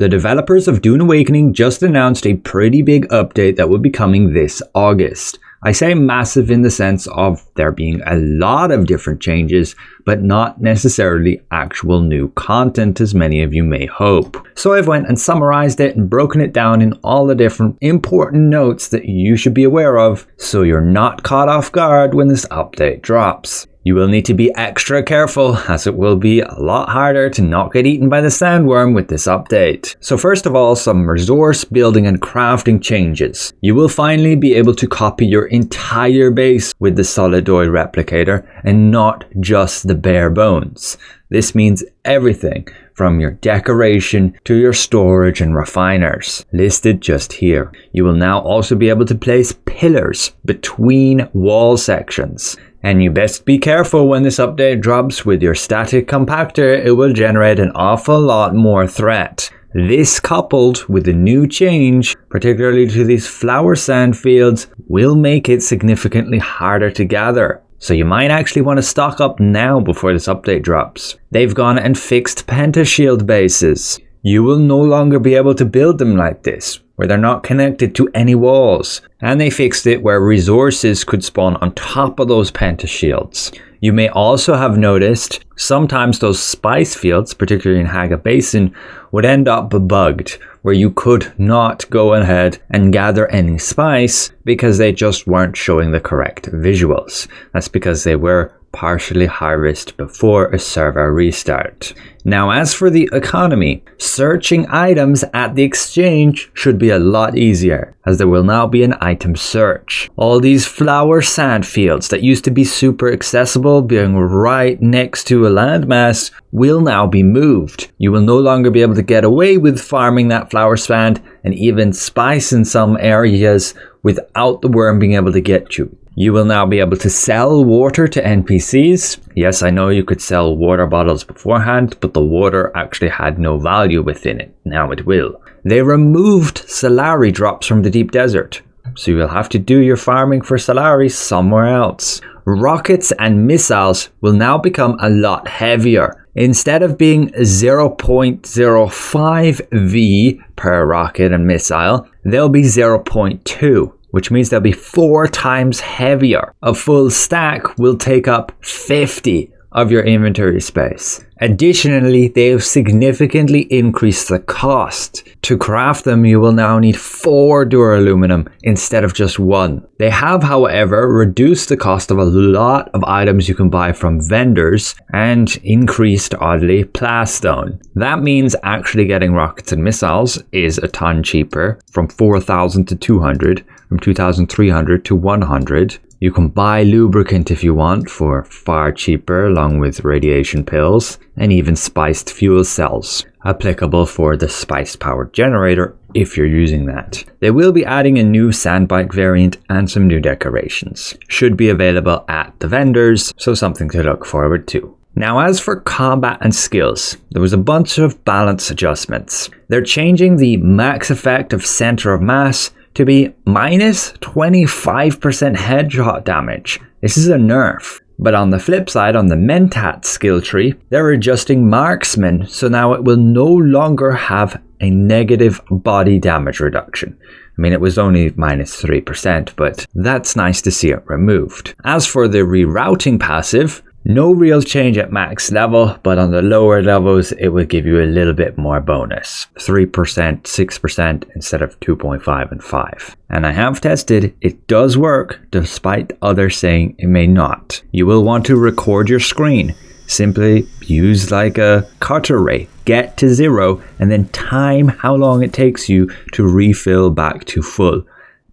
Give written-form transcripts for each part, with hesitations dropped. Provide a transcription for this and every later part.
The developers of Dune Awakening just announced a pretty big update that will be coming this August. I say massive in the sense of there being a lot of different changes, but not necessarily actual new content as many of you may hope. So I've went and summarized it and broken it down in all the different important notes that you should be aware of, so you're not caught off guard when this update drops. You will need to be extra careful, as it will be a lot harder to not get eaten by the sandworm with this update. So first of all, some resource building and crafting changes. You will finally be able to copy your entire base with the Solidoid replicator and not just the bare bones. This means everything from your decoration to your storage and refiners, listed just here. You will now also be able to place pillars between wall sections. And you best be careful when this update drops with your static compactor, it will generate an awful lot more threat. This coupled with the new change, particularly to these flower sand fields, will make it significantly harder to gather. So you might actually want to stock up now before this update drops. They've gone and fixed pentashield bases. You will no longer be able to build them like this, where they're not connected to any walls. And they fixed it where resources could spawn on top of those pentashields. You may also have noticed sometimes those spice fields, particularly in Haga Basin, would end up bugged, where you could not go ahead and gather any spice because they just weren't showing the correct visuals. That's because they were partially harvested before a server restart. Now, as for the economy, searching items at the exchange should be a lot easier, as there will now be an item search. All these flower sand fields that used to be super accessible, being right next to a landmass, will now be moved. You will no longer be able to get away with farming that flower sand and even spice in some areas without the worm being able to get you. You will now be able to sell water to NPCs. Yes, I know you could sell water bottles beforehand, but the water actually had no value within it. Now it will. They removed Solari drops from the deep desert, so you will have to do your farming for Solari somewhere else. Rockets and missiles will now become a lot heavier. Instead of being 0.05 V per rocket and missile, they'll be 0.2. which means they'll be 4 times heavier. A full stack will take up 50 of your inventory space. Additionally, they have significantly increased the cost. To craft them, you will now need 4 duraluminum instead of just 1. They have, however, reduced the cost of a lot of items you can buy from vendors and increased, oddly, plastone. That means actually getting rockets and missiles is a ton cheaper, from 4,000 to 200, from 2,300 to 100. You can buy lubricant if you want for far cheaper, along with radiation pills and even spiced fuel cells, applicable for the spiced powered generator if you're using that. They will be adding a new sandbike variant and some new decorations. Should be available at the vendors, so something to look forward to. Now, as for combat and skills, there was a bunch of balance adjustments. They're changing the max effect of center of mass to be minus 25% headshot damage. This is a nerf. But on the flip side, on the Mentat skill tree, they're adjusting marksman, so now it will no longer have a negative body damage reduction. I mean, it was only minus 3%, but that's nice to see it removed. As for the rerouting passive, no real change at max level, but on the lower levels, it will give you a little bit more bonus. 3%, 6% instead of 2.5 and 5. And I have tested, it does work, despite others saying it may not. You will want to record your screen. Simply use like a cutter ray, get to 0, and then time how long it takes you to refill back to full.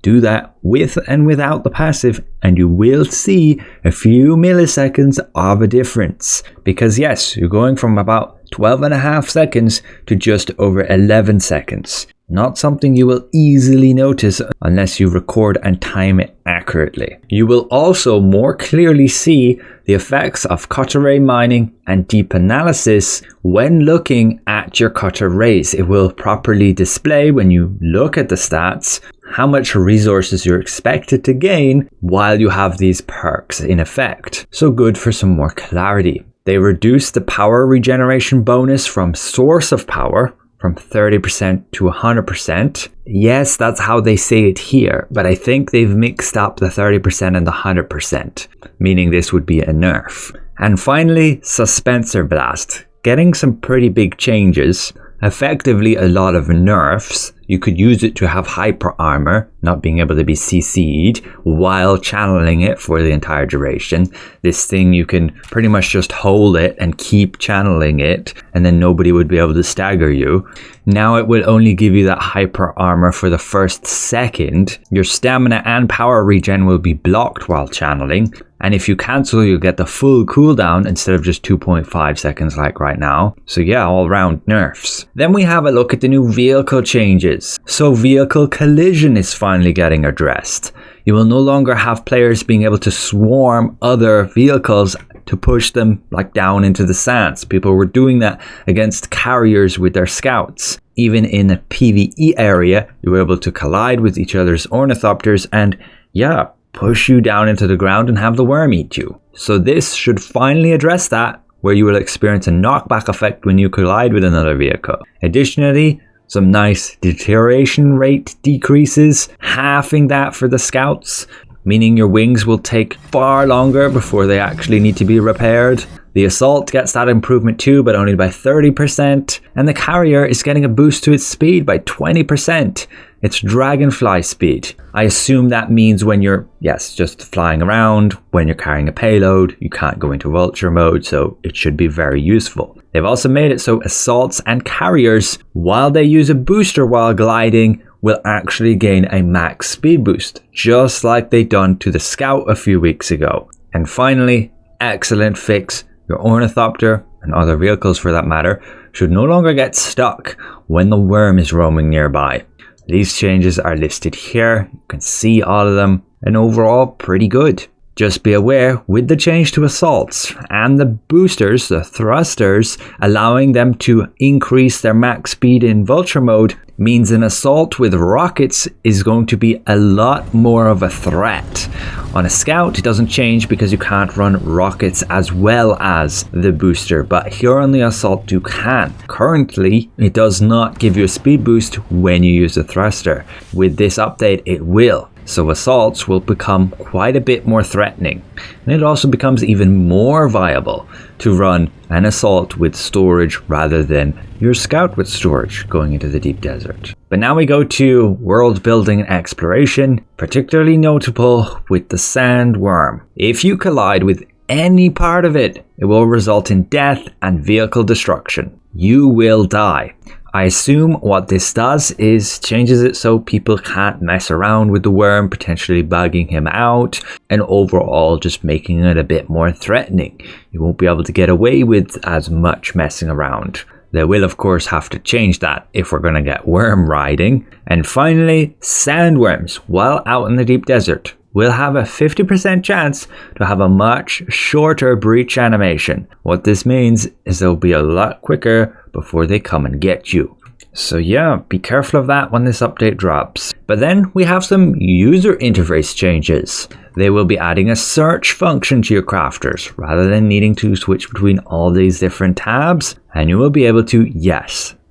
Do that with and without the passive, and you will see a few milliseconds of a difference. Because yes, you're going from about 12.5 seconds to just over 11 seconds. Not something you will easily notice unless you record and time it accurately. You will also more clearly see the effects of cutter ray mining and deep analysis when looking at your cutter rays. It will properly display when you look at the stats how much resources you're expected to gain while you have these perks in effect. So good for some more clarity. They reduced the power regeneration bonus from source of power, from 30% to 100%. Yes, that's how they say it here, but I think they've mixed up the 30% and the 100%, meaning this would be a nerf. And finally, Suspensor Blast, getting some pretty big changes. Effectively a lot of nerfs. You could use it to have hyper armor, not being able to be CC'd while channeling it for the entire duration. This thing, you can pretty much just hold it and keep channeling it, and then nobody would be able to stagger you. Now it will only give you that hyper armor for the first second. Your stamina and power regen will be blocked while channeling. And if you cancel, you'll get the full cooldown instead of just 2.5 seconds like right now. So yeah, all round nerfs. Then we have a look at the new vehicle changes. So vehicle collision is finally getting addressed. You will no longer have players being able to swarm other vehicles to push them like down into the sands. People were doing that against carriers with their scouts. Even in a PvE area, you were able to collide with each other's ornithopters and yeah, push you down into the ground and have the worm eat you. So this should finally address that, where you will experience a knockback effect when you collide with another vehicle. Additionally, some nice deterioration rate decreases, halving that for the scouts, meaning your wings will take far longer before they actually need to be repaired. The assault gets that improvement too, but only by 30%, and the carrier is getting a boost to its speed by 20%. It's dragonfly speed. I assume that means when you're, just flying around, when you're carrying a payload, you can't go into vulture mode, so it should be very useful. They've also made it so assaults and carriers, while they use a booster while gliding, will actually gain a max speed boost, just like they done to the scout a few weeks ago. And finally, excellent fix. Your ornithopter, and other vehicles for that matter, should no longer get stuck when the worm is roaming nearby. These changes are listed here. You can see all of them, and overall pretty good. Just be aware, with the change to assaults and the boosters, the thrusters, allowing them to increase their max speed in vulture mode, means an assault with rockets is going to be a lot more of a threat. On a scout, it doesn't change because you can't run rockets as well as the booster, but here on the assault you can. Currently, it does not give you a speed boost when you use the thruster. With this update, it will. So assaults will become quite a bit more threatening. And it also becomes even more viable to run an assault with storage rather than your scout with storage going into the deep desert. But now we go to world building and exploration, particularly notable with the Sandworm. If you collide with any part of it, it will result in death and vehicle destruction. You will die. I assume what this does is changes it so people can't mess around with the worm, potentially bugging him out, and overall just making it a bit more threatening. You won't be able to get away with as much messing around. They will of course have to change that if we're going to get worm riding. And finally, Sandworms, while out in the deep desert, will have a 50% chance to have a much shorter breach animation. What this means is they'll be a lot quicker before they come and get you. So yeah, be careful of that when this update drops. But then we have some user interface changes. They will be adding a search function to your crafters rather than needing to switch between all these different tabs. And you will be able to,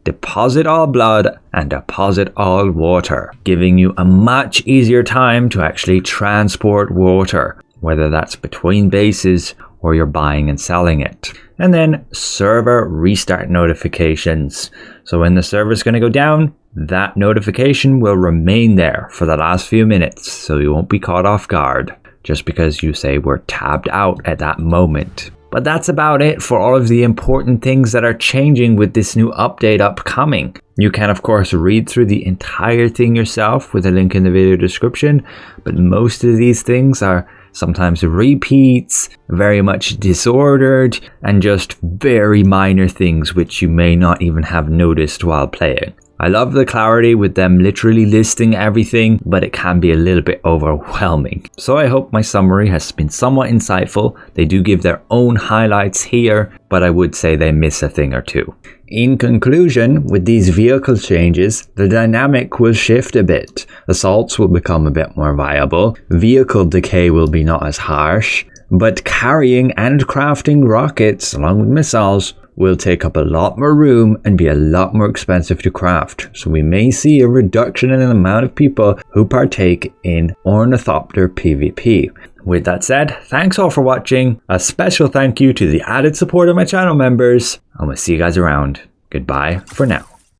deposit all blood and deposit all water, giving you a much easier time to actually transport water, whether that's between bases or you're buying and selling it. And then server restart notifications. So when the server is going to go down, that notification will remain there for the last few minutes, so you won't be caught off guard just because you say we're tabbed out at that moment. But that's about it for all of the important things that are changing with this new update upcoming. You can of course read through the entire thing yourself with a link in the video description, but most of these things are sometimes repeats, very much disordered, and just very minor things which you may not even have noticed while playing. I love the clarity with them literally listing everything, but it can be a little bit overwhelming. So I hope my summary has been somewhat insightful. They do give their own highlights here, but I would say they miss a thing or two. In conclusion, with these vehicle changes, the dynamic will shift a bit. Assaults will become a bit more viable, vehicle decay will be not as harsh, but carrying and crafting rockets along with missiles will take up a lot more room and be a lot more expensive to craft. So we may see a reduction in the amount of people who partake in Ornithopter PvP. With that said, thanks all for watching. A special thank you to the added support of my channel members. I'm gonna see you guys around. Goodbye for now.